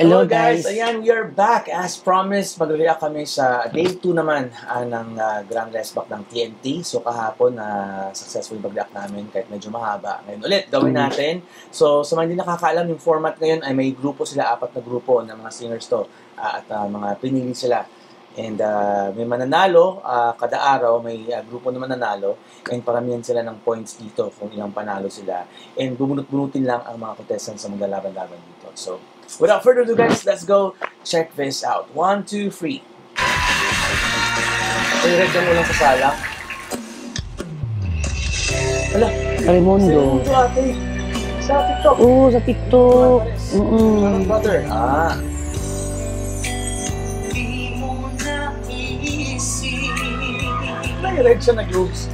Hello guys! Ayan, we are back. As promised, mag-react kami sa day 2 naman ng Grand Resback ng TNT. So kahapon, successful mag-react namin kahit medyo mahaba. Ngayon ulit, gawin natin. So sa mga hindi nakakaalam, yung format ngayon ay may grupo sila, 4 na grupo ng mga singers to. At mga pinili sila. And may mananalo, kada araw may grupo na mananalo. And paramihan sila ng points dito kung ilang panalo sila. And bubunot-bunutin lang ang mga contestants sa maglalaban-laban dito. So, without further ado guys, let's go check this out. 1, 2, 3. I-read lang mo lang sa sala. Hala, Raimundo. Raimundo ate. Sa TikTok. Oo, sa TikTok. Sharon Brother. May-read siya nag-loops.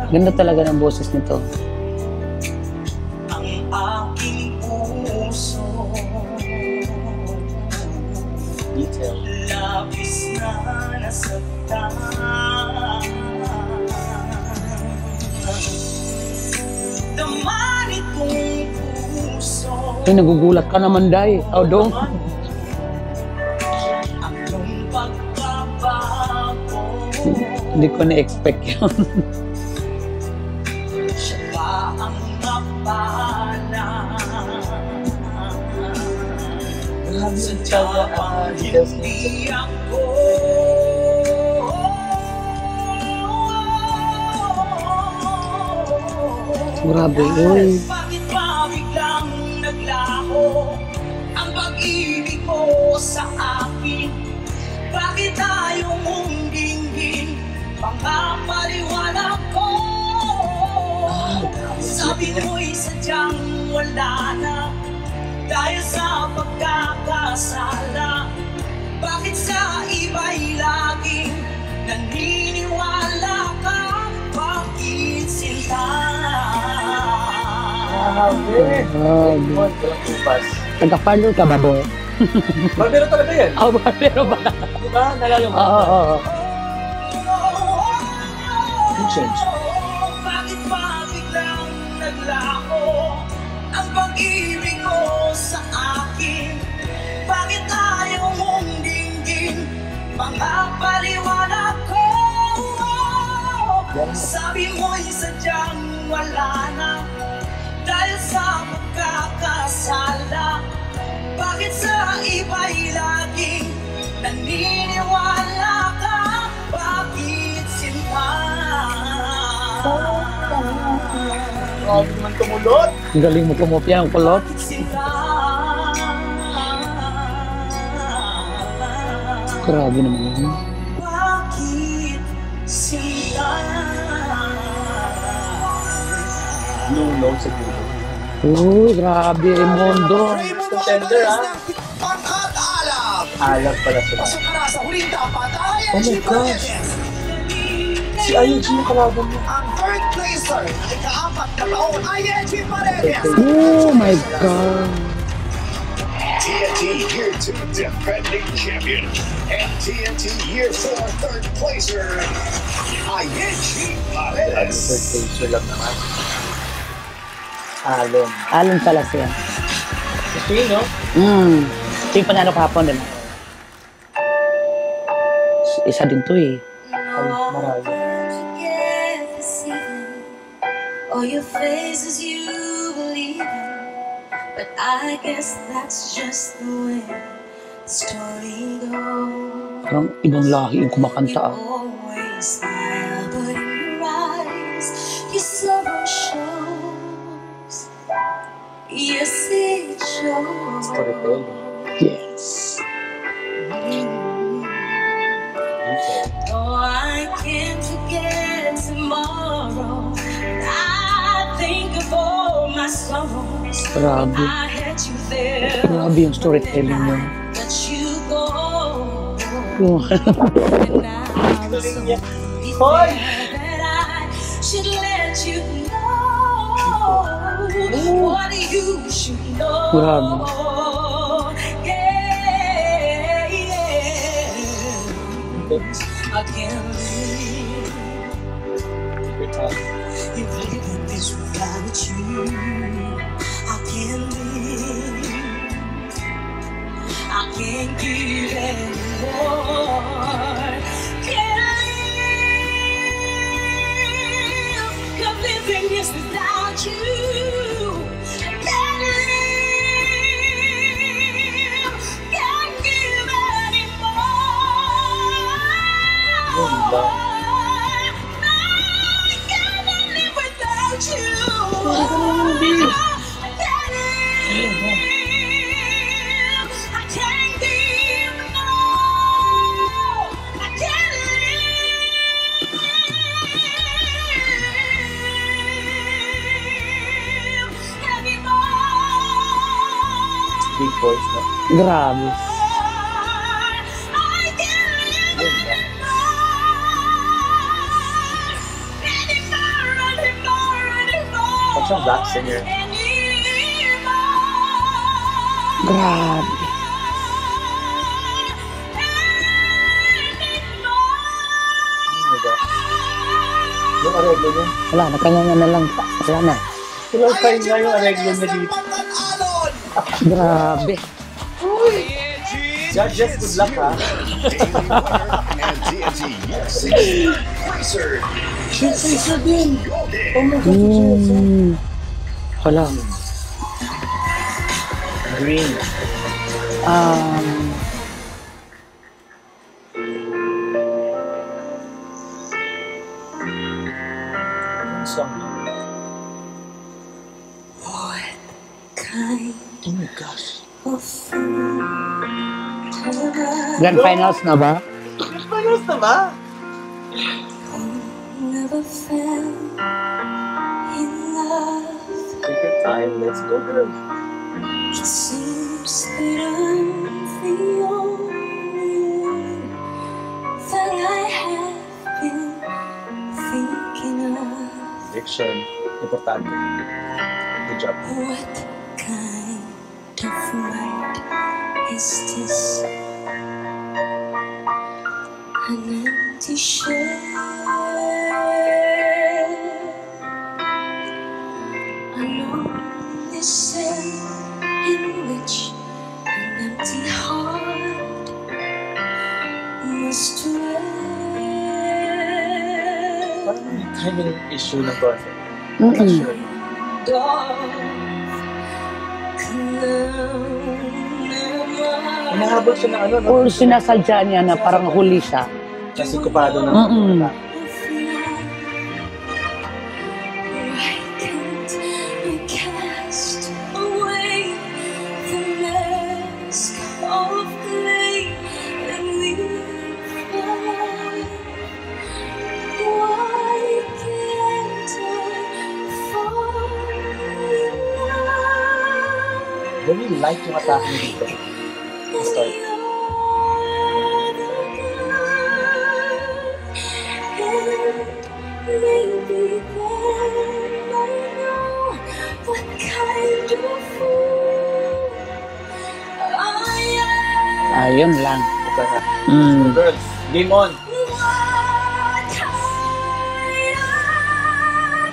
Ganda talaga ng boses nito. Ang aking puso Detail. labis na nasaktan. Daman itong puso Ay, nagugulat ka naman, Day. Oh, dong. akong pagbabago. Hindi ko na-expect yun. Siya ba ang mapala? Sadya ang details niya. Hindi ako Grabe, uy. bakit ba biglang naglaho ang pag-ibig mo sa akin? Bakit ayaw mong dinggin pangapaliwanag ko? Sabi mo'y sadyang wala na dahil sa pagkakasala. Bakit sa iba'y laging naniniwala ka? Bakit sinta? Grabe. Grabe. Walang tupas. Taga-farmer ka ba, boy? Barbero talaga yan. Oh, pero ba? Diba? Nalala mo? Oo. You change. Bakit ba biglang naglaho ang pag-ibig ko sa akin? Bakit ayaw mong dinggin mga paliwanag ko? Sabi mo'y sadyang wala na dahil sa pagkakasala. Bakit sa iba'y laging naniniwala ka? Bakit sinta? Grabe naman tumulot. Ang galing mo kumopya ang kulot. Grabe naman yun. Bakit sila? Blue note sa dulo. Uy, grabe, Raimundo. Contender, Pag-at-alam! Alam pala sila. Pasok ka na sa huling dapat. Oh my gosh. Si ING yung kalaban mo. Ang third placer na ika-4 na taon ay ING Paredes. Oh my God. TNT Year 2 defending champion and TNT Year 4 third placer, ING Third Paredes. placer lang naman. Alon. Alon pala siya. Gusto yun, no? Ito yung panalo kahapon, diba? Isa din to eh. Marami. All your faces you believe in, but I guess that's just the way the story goes. Parang ibang lahi yung kumakanta ah. Always smile, but in your eyes, your sorrow shows. Yes, it shows. Storytelling. Yes. Detail. Oh, I can't forget tomorrow. I think of all my sorrows. Grabe. I had you there. Grabe yung storytelling niya. Let you go. Oh. And I was so Hoy! that I should let you know what you should know. Grabe. Yeah, yeah. I can't live if living this without nothing is without you. I can't live, can't give anymore. Ganda. No, I cannot live without you. I can't live, I can't give no. I can't live anymore. Big voice na. Grabe. I can't live Ganda. Pag siyang black singer. Grabe. Oh my God. Yung areglo niya. Wala, nakanganga na lang. Wala na. Tuloy tayo nga yung areglo niya dito. Pag-alon! Grabe. Judges, good luck ha. Daily winner and TNT Year 6 Racer. Racer din. Golden. Wala. Green. Anong song? What kind Oh my gosh. of fool am I? Grand finals na ba? Panos na ba? Never fell in love. Take your time. Let's go, girl. It seems that I'm the only one that I have been thinking of. Diction. Importante. Good job. What kind of world is this? An empty shell, a lonely cell in which an empty heart must dwell. Parang may timing issue ng concept. Mm-mm. Sure. Hinahabol siya ng ano, no? Or sinasadya niya na parang huli siya. Kasi kupado ng Mm-mm. Why can't I cast away the mask of clay and live alive? Why can't I fall in love? Very light yung atake niya dito. Start. Maybe then I know what kind of fool I am. Ayun lang. Buka na. Mm. Girls, game on! What kind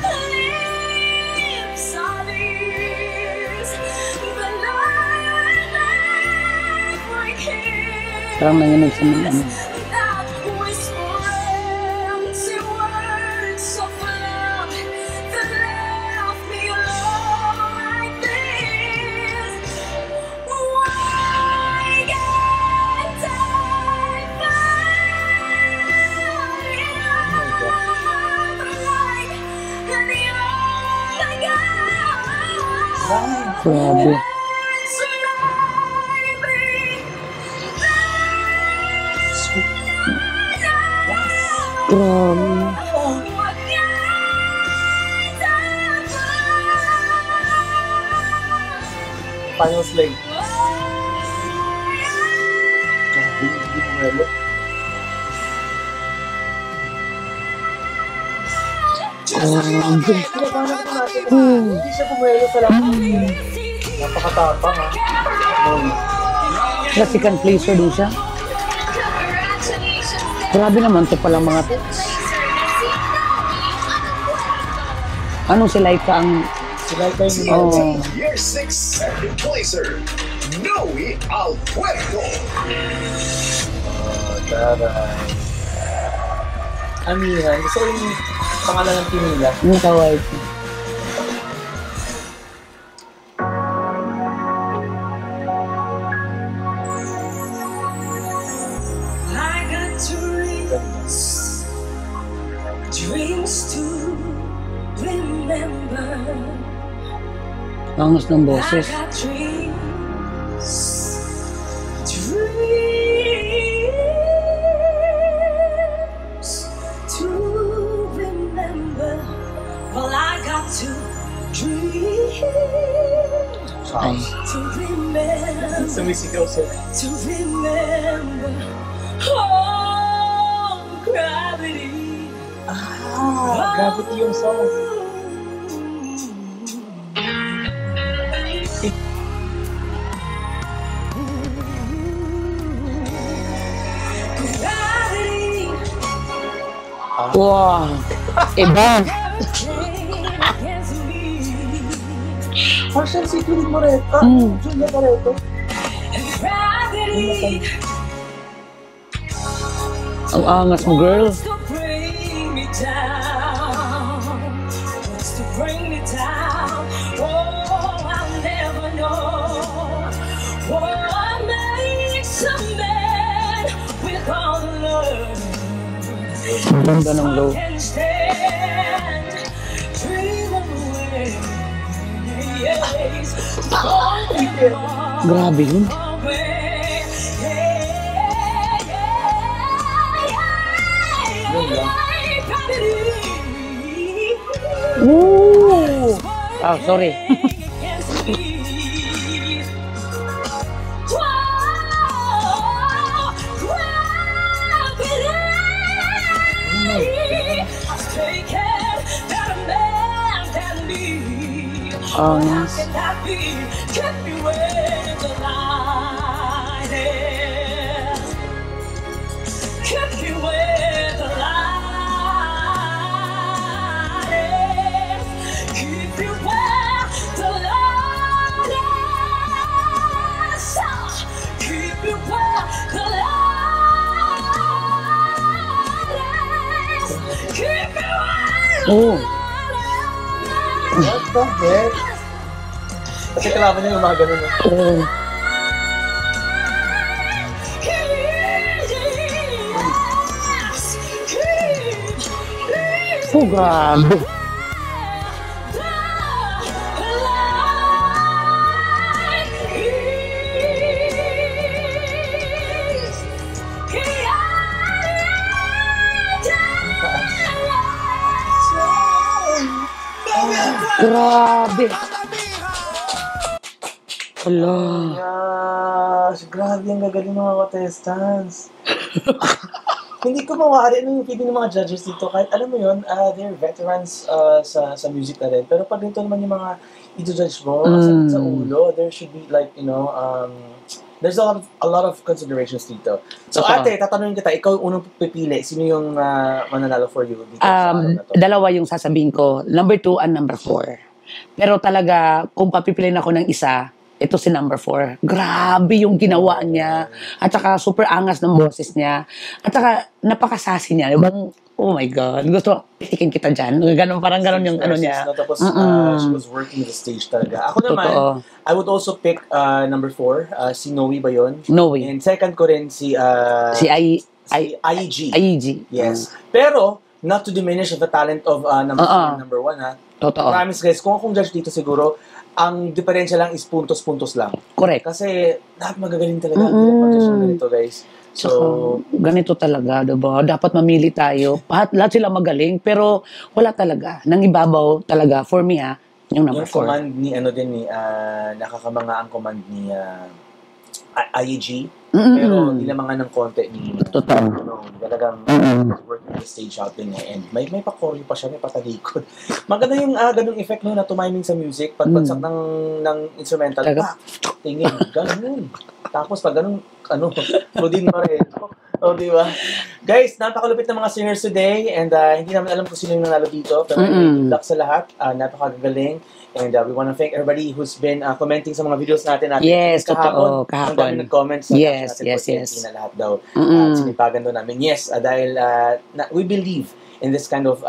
of lips are these that I never kiss? Parang nanginig sa mga ano. That whisper empty words of love that left me alone like this. Why can't I find love like the old again? Grabe. Grabe. Final sling. Grabe, hindi mo melo. Grabe. Pinapanak ko natin. Hindi siya pumelo sa lahat. Napakatapang ha. Second placer din siya. Grabe naman to palang mga... Anong si Laika ang... Sila kayo ni Oh. Year 6 second placer, Noe Alpuerto. Taray. Amihan. Gusto ko yung pangalan ng team nila. Yung kawaii. Angas ng I boses. got dreams, dreams to remember. Well, I got to dream Ay. to remember. Sumisigaw sila. To remember, oh, gravity. Gravity yung song. Gravity. Wow. Iba. Against me. Partial si Juliet Moreto. Juliet Moreto. Gravity. Ang angas mo, girl. Wants to bring me down. Wants to bring me down. Oh, I'll never know what makes a man with all the love. Ang ganda ng low. Can stand, dream away. Yes, Grabe yun. Woo! Oh, sorry. Angas. Oh. What the heck? Kasi kalaban niya yung mga ganun. Oh. Oh, grabe. Grabe. Ala. Yes, grabe ang gagaling ng mga contestants. Hindi ko mawari ano yung feeling ng mga judges dito. Kahit alam mo yun, they're veterans sa music na rin. Pero pag dito naman yung mga i-judge mo, sa ulo, there should be like, you know, there's a lot of considerations dito. So ate, tatanungin kita, ikaw yung unang pipili. Sino yung mananalo for you dito sa araw na to? Dalawa yung sasabihin ko. Number 2 and number 4. Pero talaga, kung papipiliin ako ng isa, ito si number 4. Grabe yung ginawa niya. At saka super angas ng boses niya. At saka napakasasi niya. Ibang, oh my God. Gusto, pitikin kita dyan. Ganun, parang ganun yung ano niya. No, tapos she was working the stage talaga. Ako naman, Totoo. I would also pick number 4. Si Noe ba yun? Noe. And second ko rin si Si IEG. IEG. Yes. Pero, not to diminish the talent of number 4 and number 1 ha. Totoo. Promise guys, kung akong judge dito siguro, ang diferensya lang is puntos-puntos lang. Correct. Kasi lahat magagaling talaga. Hindi na pag-judge ng ganito guys. So, ganito talaga, diba? Dapat mamili tayo. Lahat sila magaling, pero wala talaga. Nang ibabaw talaga, for me yung number yung 4. command ni, nakakamanga ang command ni IEG. Pero nilamangan ng konti ni Totoo. talagang working the stage out din eh. And may pa-choreo pa siya, may patalikod. Maganda yung ganung effect no, na tumiming sa music. Pagpagsak ng instrumental, tingin, ganun. Tapos pag ganun, Rodin pa rin. O, di ba? Guys, napakalupit ng mga singers today and hindi namin alam kung sino yung nanalo dito. Pero good luck sa lahat. Napakagaling. And we want to thank everybody who's been commenting sa mga videos natin. Yes, totoo. Ang dami nag-comments. Yes. Na lahat daw. Sinipagan daw namin. Yes, dahil we believe in this kind of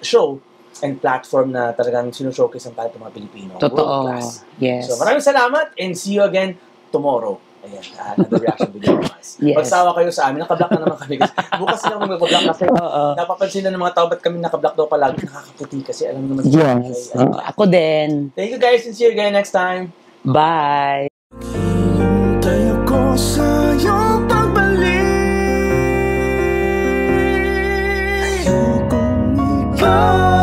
show and platform na talagang sinushowcase ang talent ng mga Pilipino. Totoo. World class. Yes. So maraming salamat and see you again tomorrow. Ayan, another reaction video from us. Yes. Magsawa kayo sa amin, nakablock na naman kami. Bukas na kami mag-block kasi napapansin na ng mga tao ba't kami nakablock daw palagi. Nakakaputi kasi alam naman. Yes. Ako din. Thank you guys, and see you again next time. Bye. Hintay ako sa iyong pagbalik. Ayokong ikaw